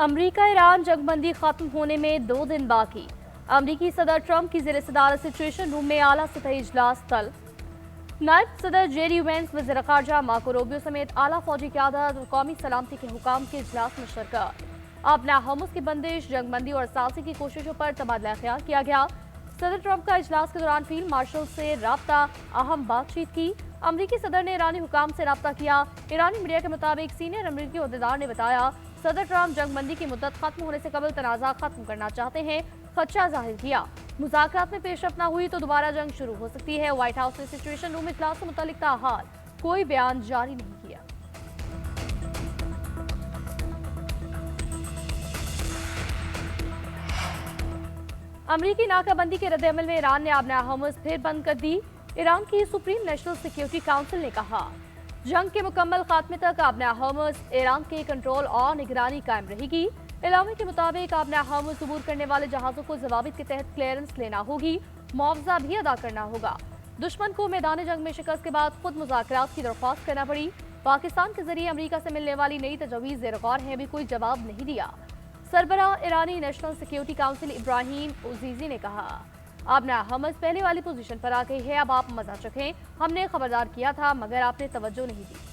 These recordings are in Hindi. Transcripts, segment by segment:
अमरीका ईरान जंगबंदी खत्म होने में 2 दिन बाकी। अमरीकी सदर ट्रंप की ज़ेरे सदारत सिचुएशन रूम में आला सतही इजलास तलब। नायब सदर जेडी वेंस, वज़ीर ख़ारजा मार्को रूबियो समेत आला फौजी क़यादत और कौमी सलामती के हुकाम के इजलास में शिरकत। अपना होमस की बंदिश, जंगबंदी और सासी की कोशिशों पर तबादला ख्याल किया गया। सदर ट्रंप का इजलास के दौरान फील्ड मार्शल से राब्ता, अहम बातचीत की। अमरीकी सदर ने ईरानी हुकाम से राब्ता किया। ईरानी मीडिया के मुताबिक सीनियर अमरीकी ओहदेदार ने बताया, सदर ट्रंप जंगबंदी की मुद्दत खत्म होने से कबल तनाज़ा खत्म करना चाहते हैं। खदशा जाहिर किया, मुज़ाकरात में पेशरफ न हुई तो दोबारा जंग शुरू हो सकती है। व्हाइट हाउस ने सिचुएशन रूम इजलास से मुतालिक ताहाल कोई बयान जारी नहीं किया। अमरीकी नाकाबंदी के रद्द-ए-अमल में ईरान ने अपना होमस फिर बंद कर दी। ईरान की सुप्रीम नेशनल सिक्योरिटी काउंसिल ने कहा, जंग के मुकम्मल खात्मे तक अपना होमस ईरान के कंट्रोल और निगरानी कायम रहेगी। एलामे के मुताबिक अपना होमस अबूर करने वाले जहाजों को जवाबित के तहत क्लियरेंस लेना होगी, मुआवजा भी अदा करना होगा। दुश्मन को मैदान जंग में शिकस्त के बाद खुद मुज़ाकरात की दरख्वास्त करना पड़ी। पाकिस्तान के जरिए अमरीका से मिलने वाली नई तजवीज़ ज़ेर गौर है, भी कोई जवाब नहीं दिया। सरबराह ईरानी नेशनल सिक्योरिटी काउंसिल इब्राहिम उजीजी ने कहा, अपना हमस पहले वाली पोजीशन पर आ गई है, अब आप मजा चखें। हमने खबरदार किया था मगर आपने तवज्जो नहीं दी।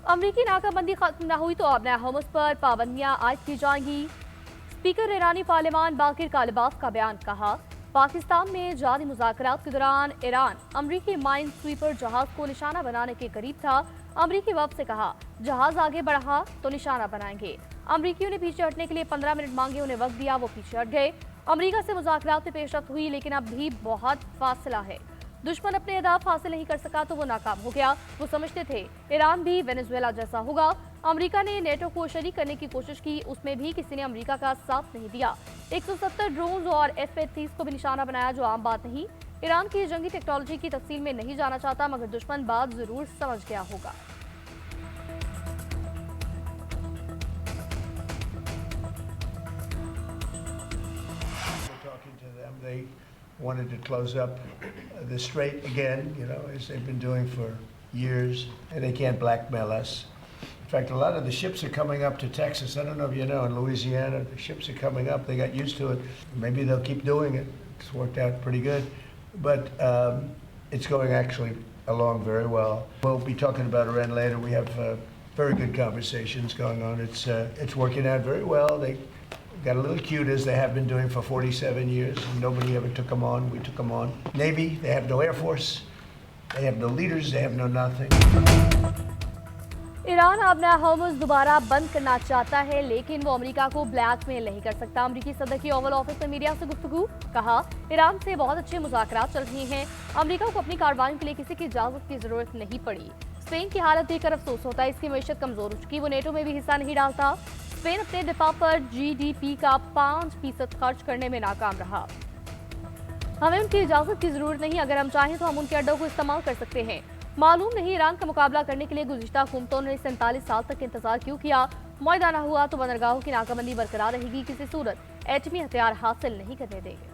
अमरीकी नाकाबंदी खत्म न हुई तो अपना हमस पर पाबंदियां आयद की जाएंगी। स्पीकर ईरानी पार्लियामान बाकिर कालिबाफ का बयान। कहा, पाकिस्तान में जारी मुज़ाकरात के दौरान ईरान अमरीकी माइन स्वीपर जहाज को निशाना बनाने के करीब था। अमरीकी वफ़द से कहा, जहाज आगे बढ़ा तो निशाना बनाएंगे। अमरीकियों ने पीछे हटने के लिए 15 मिनट मांगे, उन्हें वक्त दिया, वो पीछे हट गए। अमरीका से मुज़ाकरात में पेशरफ्त हुई लेकिन अब भी बहुत फासला है। दुश्मन अपने अहदाफ हासिल नहीं कर सका तो वो नाकाम हो गया। वो समझते थे ईरान भी वेनेजुएला जैसा होगा। अमेरिका ने नेटो को शरीक करने की कोशिश की, उसमें भी किसी ने अमेरिका का साथ नहीं दिया। 170 ड्रोन और F-35 को भी निशाना बनाया, जो आम बात नहीं। ईरान की जंगी टेक्नोलॉजी की तफसील में नहीं जाना चाहता, मगर दुश्मन बात जरूर समझ गया होगा। Wanted to close up the strait again, as they've been doing for years, and they can't blackmail us. In fact, a lot of the ships are coming up to Texas. I don't know if you know, in Louisiana, the ships are coming up. They got used to it. Maybe they'll keep doing it. It's worked out pretty good. But it's going actually along very well. We'll be talking about Iran later. We have very good conversations going on. It's working out very well. They got a little cute, as they have been doing for 47 years. Nobody ever took them on. We took them on. Navy, they have no Air Force. They have no leaders. They have no nothing. Iran अपना होमस दोबारा बंद करना चाहता है, लेकिन वो अमेरिका को ब्लैकमेल नहीं कर सकता। अमेरिकी सदर की ओवल ऑफिस में मीडिया से गुफ्तगू। कहा, ईरान से बहुत अच्छे मुज़ाकरात चल रही हैं। अमेरिका को अपनी कार्रवाई के लिए किसी की इजाजत की जरूरत नहीं पड़ी। स्पेन की हालत देखकर अफसोस होता है, इसकी मईशत कमजोर हो चुकी। वो नेटो में भी हिस्सा नहीं डालता। स्पेन अपने दिफा पर GDP का 5% खर्च करने में नाकाम रहा। हमें उनकी इजाजत की जरूरत नहीं, अगर हम चाहें तो हम उनके अड्डों को इस्तेमाल कर सकते हैं। मालूम नहीं ईरान का मुकाबला करने के लिए गुज़िश्ता हुकूमतों ने 47 साल तक इंतजार क्यों किया। मुआहदा न हुआ तो बंदरगाहों की नाकाबंदी बरकरार रहेगी, किसी सूरत एटमी हथियार हासिल नहीं करने देंगे।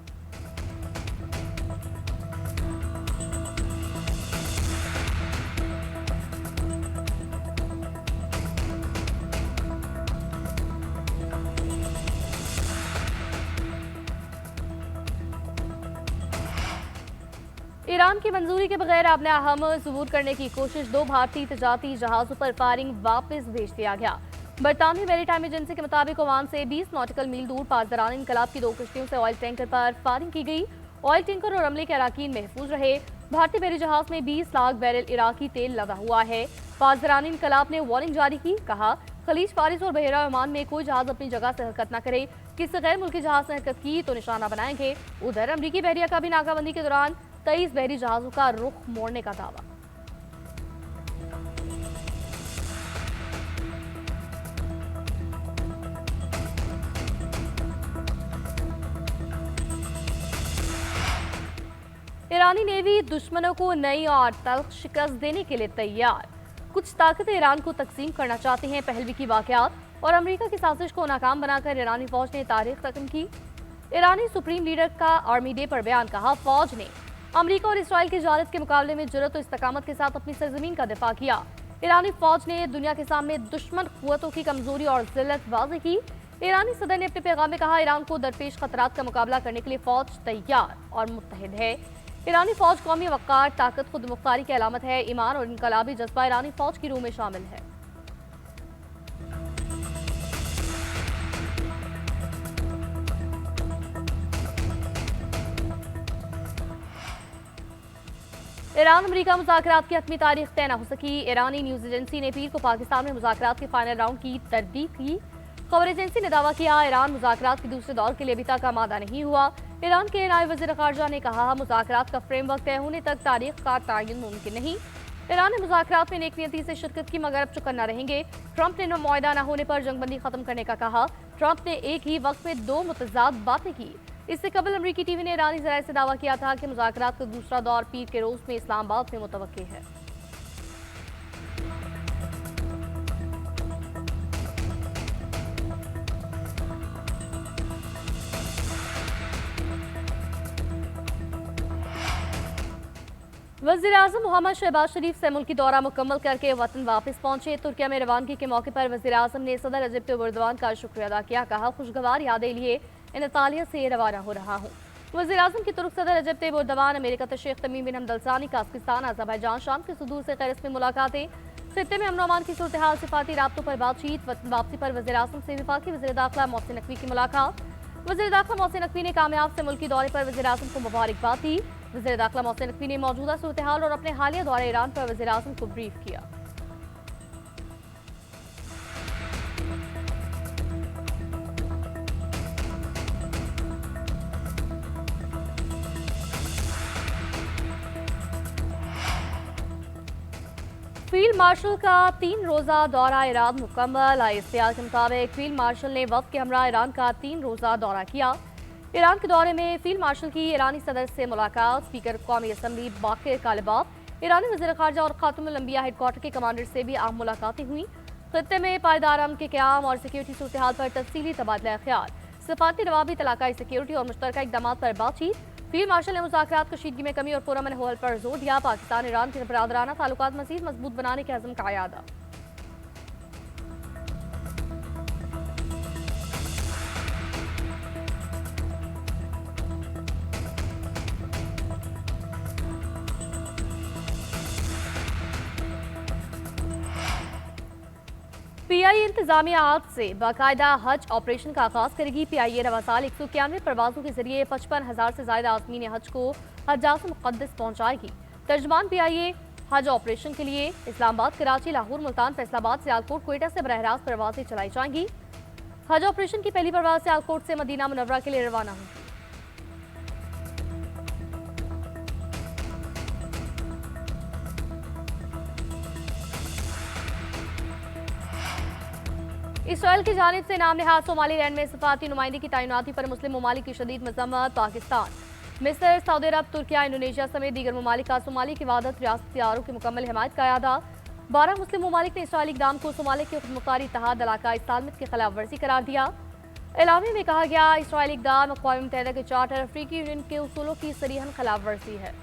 ईरान की मंजूरी के बगैर अपना हमस अबूर करने की कोशिश। 2 भारतीय तजारती जहाजों पर फायरिंग वापस भेज दिया गया। बरतानवी मैरीटाइम एजेंसी के मुताबिक ओमान से 20 नॉटिकल मील दूर पासदारान इनकलाब की 2 कश्तियों से ऑयल टैंकर पर फायरिंग की गई। ऑयल टैंकर और अमले के अराकीन महफूज रहे। भारतीय बहरी जहाज में 20 लाख बैरल इराकी तेल लदा हुआ है। पासदारान इनकलाब ने वार्निंग जारी की। कहा, खलीज फारिस और बहरा ओमान में कोई जहाज अपनी जगह से हरकत न करे। किसी गैर मुल्की जहाज ने हरकत की तो निशाना बनाएंगे। उधर अमरीकी बहरिया का भी नाकाबंदी के दौरान 23 बहरी जहाजों का रुख मोड़ने का दावा। ईरानी नेवी दुश्मनों को नई और तल्ख शिकस्त देने के लिए तैयार। कुछ ताकतें ईरान को तकसीम करना चाहती हैं। पहलवी की वाकयात और अमेरिका की साजिश को नाकाम बनाकर ईरानी फौज ने तारीख रकम की। ईरानी सुप्रीम लीडर का आर्मी डे पर बयान, कहा फौज ने अमेरिका और इसराइल की जारत के मुकाबले में जुर्रत और इस्तकामत के साथ अपनी सरजमीन का दिफा किया। ईरानी फौज ने दुनिया के सामने दुश्मन कुव्वतों की कमजोरी और जिल्लत वाज़ेह की। ईरानी सदर ने अपने पैगाम में कहा, ईरान को दरपेश खतरात का मुकाबला करने के लिए फौज तैयार और मुत्तहिद है। ईरानी फौज कौमी वक़ार, ताकत, खुद मुख्तारी की अलामत है। ईमान और इनकलाबी जज्बा ईरानी फौज की रूह में शामिल है। ईरान अमेरिका मुज़ाकरात की हतमी तारीख तय न हो सकी। ईरानी न्यूज़ एजेंसी ने पीर को पाकिस्तान में मुज़ाकरात के फाइनल राउंड की तरदीद की। खबर एजेंसी ने दावा किया, ईरान मुज़ाकरात के दूसरे दौर के लिए अभी तक आमादा नहीं हुआ। ईरान के नायब वज़ीर ख़ारजा ने कहा, मुज़ाकरात का फ्रेमवर्क तय होने तक तारीख का तयन मुमकिन नहीं। ईरान ने मुज़ाकरात में नेकनियती से शिरकत की, मगर अब चुकन्ना रहेंगे। ट्रंप ने मुआहदा न होने पर जंगबंदी खत्म करने का कहा। ट्रंप ने एक ही वक्त में दो मुतज़ाद बातें की। इससे कबल अमरीकी टीवी ने ईरानी ज़राए से दावा किया था कि मुज़ाकरात का दूसरा दौर पीर के रोज़ में इस्लामाबाद में मुतवक्किल है। वज़ीर-ए-आज़म मोहम्मद शहबाज शरीफ से मुल्की दौरा मुकम्मल करके वतन वापस पहुंचे। तुर्किया में रवानगी के मौके पर वज़ीर-ए-आज़म ने सदर रजब तय्यिब एर्दोगान का शुक्रिया अदा किया। कहा, खुशगवार यादें लिए इतालिया से रवाना हो रहा हूँ। वज़ीर-ए-आज़म की तुर्क सदर रजब तय्यिब एर्दोगान, अमेरिका के शेख तमीम बिन हमद अल सानी, काज़ाकिस्तान, अज़रबैजान, शाम के सुदूर से खैर में मुलाकातें, खित्ते में अमन अमान की सूरत हाल, सिफाती राब्तों पर बातचीत। वतन वापसी पर वज़ीर-ए-आज़म से वफाकी वज़ीर दाखिला मोहसिन नकवी की मुलाकात। वज़ीर दाखिला मोहसिन नकवी ने कामयाब से मुल्की दौरे पर वज़ीर-ए-आज़म को मुबारकबाद दी। वज़ीर दाखिला मोहसिन नकवी ने मौजूदा सूरत हाल और अपने हालिया दौरे ईरान पर वज़ीर-ए-आज़म को ब्रीफ किया। फील्ड मार्शल का 3 रोज़ा दौरा ईरान मुकम्मल। ISTR के मुताबिक फील्ड मार्शल ने वफ़द के हमरा ईरान का 3 रोज़ा दौरा किया। ईरान के दौरे में फील्ड मार्शल की ईरानी सदर से मुलाकात, स्पीकर कौमी असम्बली बाकिर कालिबाफ, ईरानी वज़ीर ख़ारजा और खातमुल अंबिया हेडक्वार्टर के कमांडर से भी अहम मुलाकातें हुई। खित्ते में पायदार अमन के क़याम और सिक्योरिटी सूरत हाल पर तफसीली तबादला ख्याल, सिफाती रवाबी, इलाकाई सिक्योरिटी और मुश्तरका इक़दाम पर बातचीत। फील्ड मार्शल ने मुज़ाकरात कशीदगी में कमी और पुरअमन माहौल पर जोर दिया। पाकिस्तान ईरान के बरादराना ताल्लुकात मज़ीद मजबूत बनाने के अज़्म का यादा। PIA इंतजामिया आज से बाकायदा हज ऑपरेशन का आगाज करेगी। PIA रवा साल 191 परवाजों के जरिए 55,000 से ज्यादा आज़मीन हज को हज्जाज मुक़द्दस पहुंचाएगी। तर्जमान PIA हज ऑपरेशन के लिए इस्लामाबाद, कराची, लाहौर, मुल्तान, फैसलाबाद, सियालकोट, क्वेटा से बरह रास्त परवाजें चलाई जाएंगी। हज ऑपरेशन की पहली परवाज सियालकोट से मदीना मुनव्वरा के लिए रवाना होगी। इसराइल की जानिब से नाम नहाद सोमालीलैंड में सफारती नुमाइंदे की तैनाती पर मुस्लिम ममालिक की शदीद मजम्मत। पाकिस्तान, मिस्र, सऊदी अरब, तुर्किया, इंडोनेशिया समेत दीगर ममालिक का सोमाली की वादत रियासती आरों की मुकम्मल हिमायत का यादा। 12 मुस्लिम ममालिक ने इसराइली इक़दाम को सोमालिया के खुदमुख्तारी इत्तेहाद इलाकाई सालमत की खिलाफ वर्जी करार दिया। एलामे में कहा गया, इसराइली इक़दाम अक़वाम मुत्तहिदा के चार्टर, अफ्रीकी यूनियन के उसूलों की सरीहन खिलाफ वर्जी है।